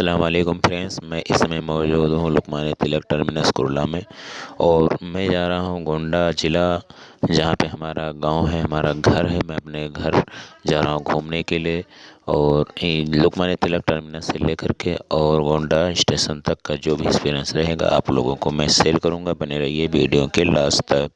अस्सलाम वालेकुम फ्रेंड्स। मैं इस समय मौजूद हूँ लोकमान्य तिलक टर्मिनस कुर्ला में और मैं जा रहा हूँ गोंडा ज़िला, जहाँ पे हमारा गांव है, हमारा घर है। मैं अपने घर जा रहा हूँ घूमने के लिए और लोकमान्य तिलक टर्मिनस से लेकर के और गोंडा स्टेशन तक का जो भी एक्सपीरियंस रहेगा आप लोगों को मैं शेयर करूँगा। बने रहिए वीडियो के लास्ट तक।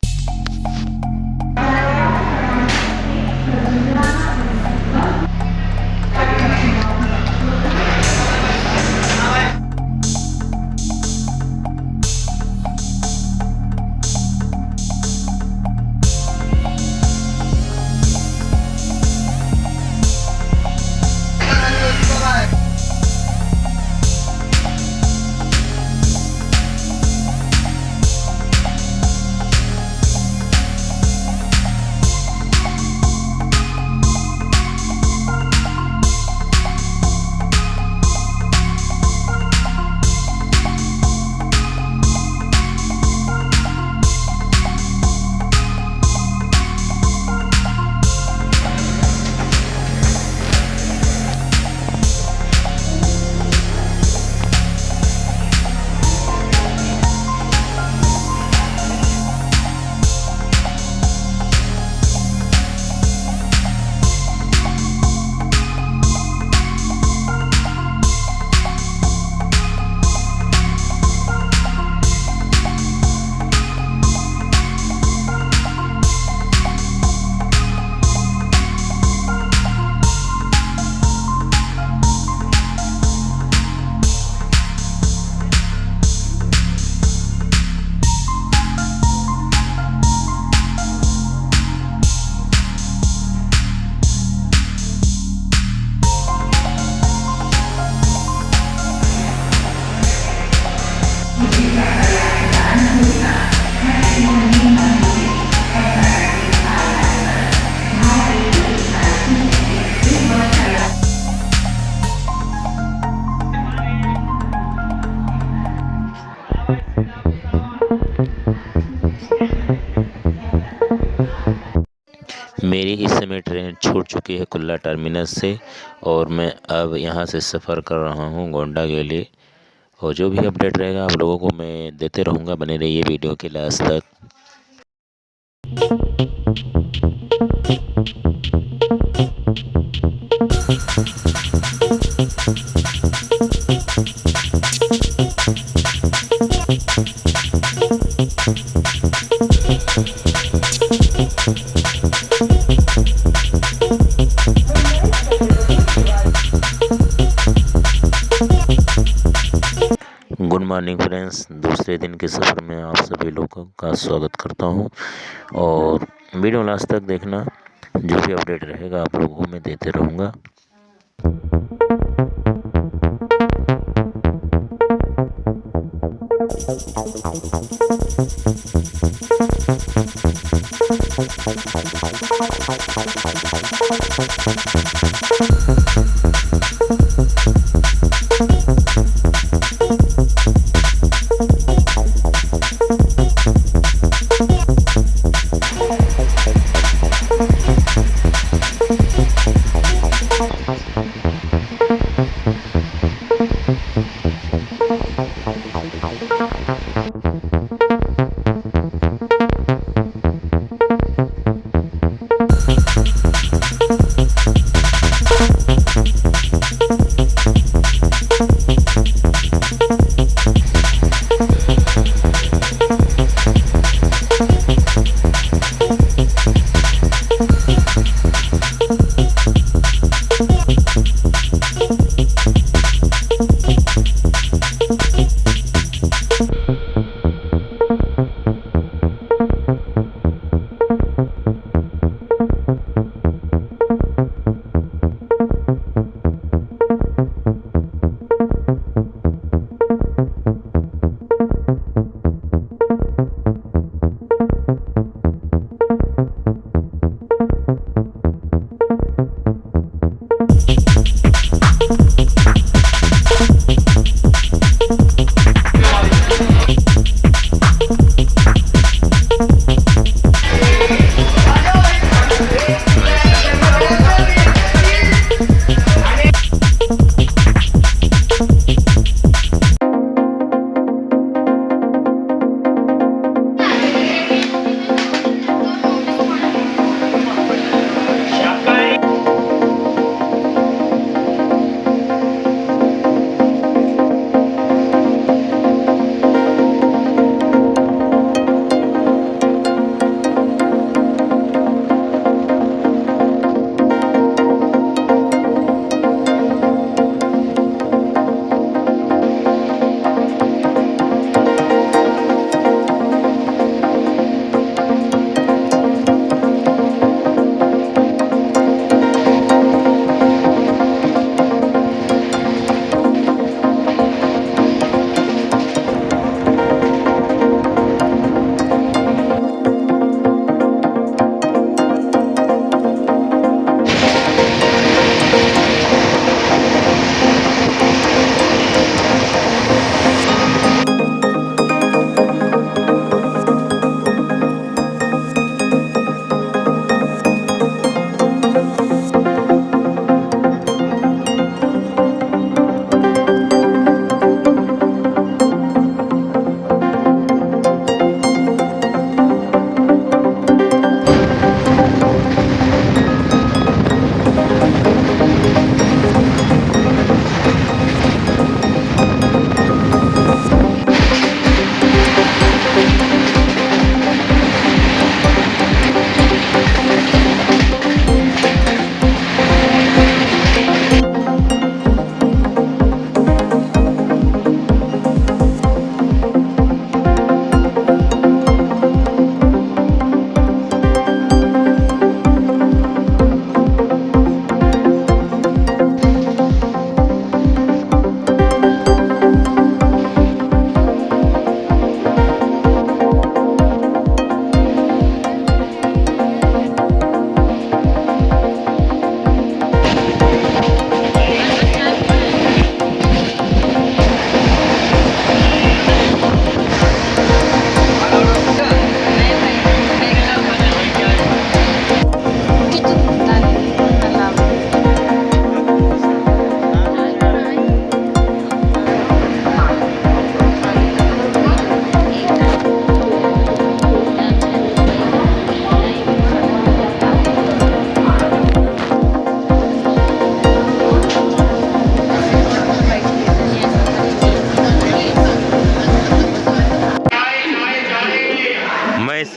मेरी इस समय ट्रेन छूट चुकी है कुल्ला टर्मिनस से और मैं अब यहाँ से सफ़र कर रहा हूँ गोंडा के लिए। और जो भी अपडेट रहेगा आप लोगों को मैं देते रहूँगा। बने रहिए वीडियो के लास्ट तक। गुड मॉर्निंग फ्रेंड्स, दूसरे दिन के सफ़र में आप सभी लोगों का स्वागत करता हूं और वीडियो लास्ट तक देखना। जो भी अपडेट रहेगा आप लोगों को मैं देते रहूँगा।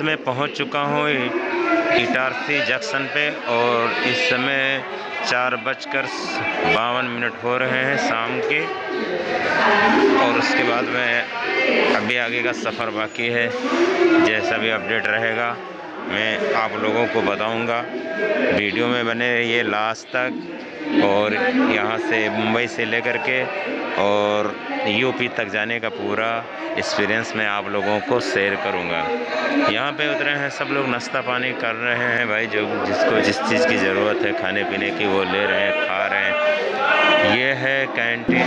समय पहुंच चुका हूं इटारसी जंक्शन पे और इस समय 4:52 हो रहे हैं शाम के। और उसके बाद में अभी आगे का सफ़र बाकी है। जैसा भी अपडेट रहेगा मैं आप लोगों को बताऊंगा। वीडियो में बने रहिए लास्ट तक। और यहाँ से मुंबई से लेकर के और यूपी तक जाने का पूरा एक्सपीरियंस मैं आप लोगों को शेयर करूँगा। यहाँ पे उतरे हैं सब लोग, नाश्ता पानी कर रहे हैं भाई, जो जिसको जिस चीज़ की ज़रूरत है खाने पीने की वो ले रहे हैं, खा रहे हैं। ये है कैंटीन।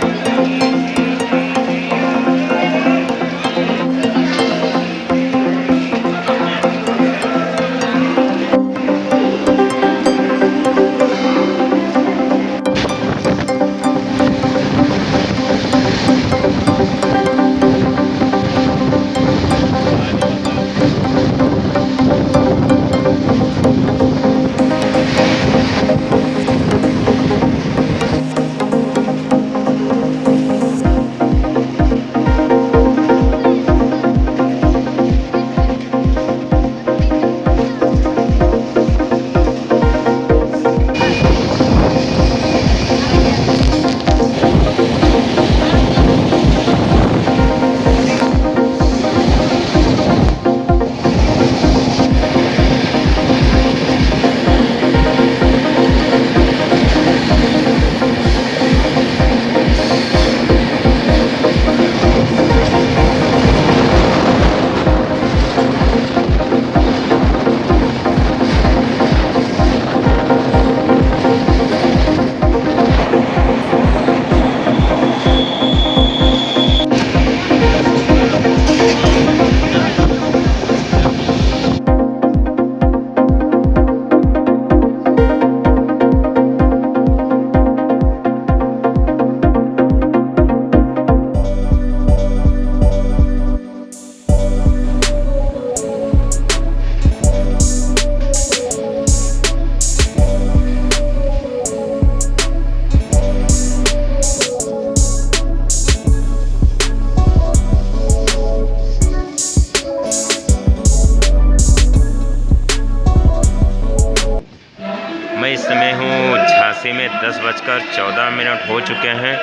मैं इस समय हूँ झांसी में। 10:14 हो चुके हैं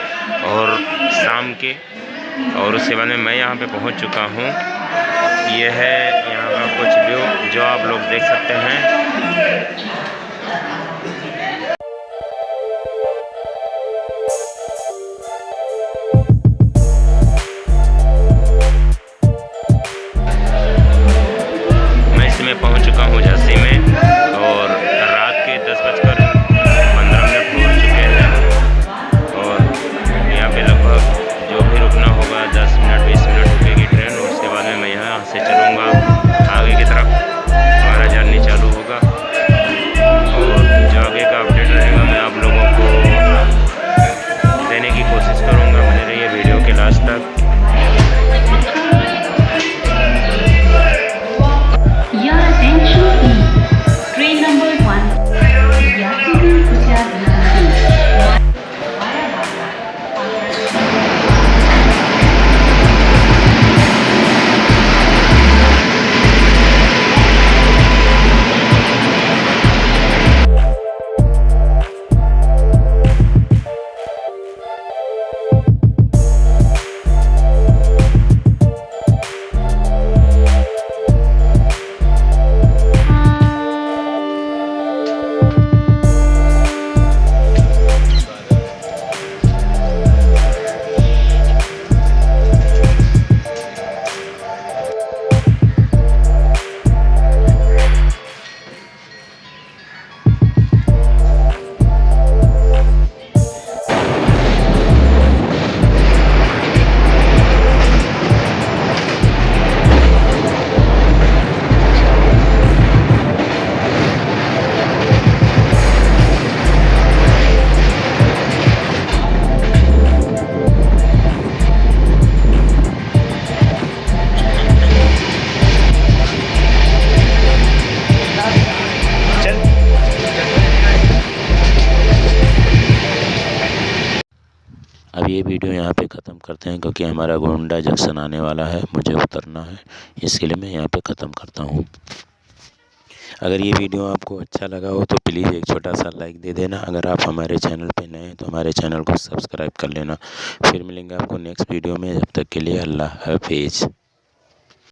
और शाम के। और उसके बाद में मैं यहाँ पे पहुँच चुका हूँ। ये है यहाँ का कुछ व्यू जो आप लोग देख सकते हैं। मैं इसमें पहुँच चुका हूँ झांसी में और रात के 10:15 हो चुके हैं। और यहाँ पे लगभग जो भी रुकना होगा 10 मिनट 20 मिनट रुकेगी ट्रेन। और उसके बाद में मैं यहाँ से चलूँगा आगे की तरफ, हमारा जर्नी चालू होगा। ख़त्म करते हैं, क्योंकि हमारा गोंडा जंक्शन आने वाला है, मुझे उतरना है, इसके लिए मैं यहाँ पे ख़त्म करता हूँ। अगर ये वीडियो आपको अच्छा लगा हो तो प्लीज़ एक छोटा सा लाइक दे देना। अगर आप हमारे चैनल पे नए हैं तो हमारे चैनल को सब्सक्राइब कर लेना। फिर मिलेंगे आपको नेक्स्ट वीडियो में, जब तक के लिए अल्लाह हाफिज़।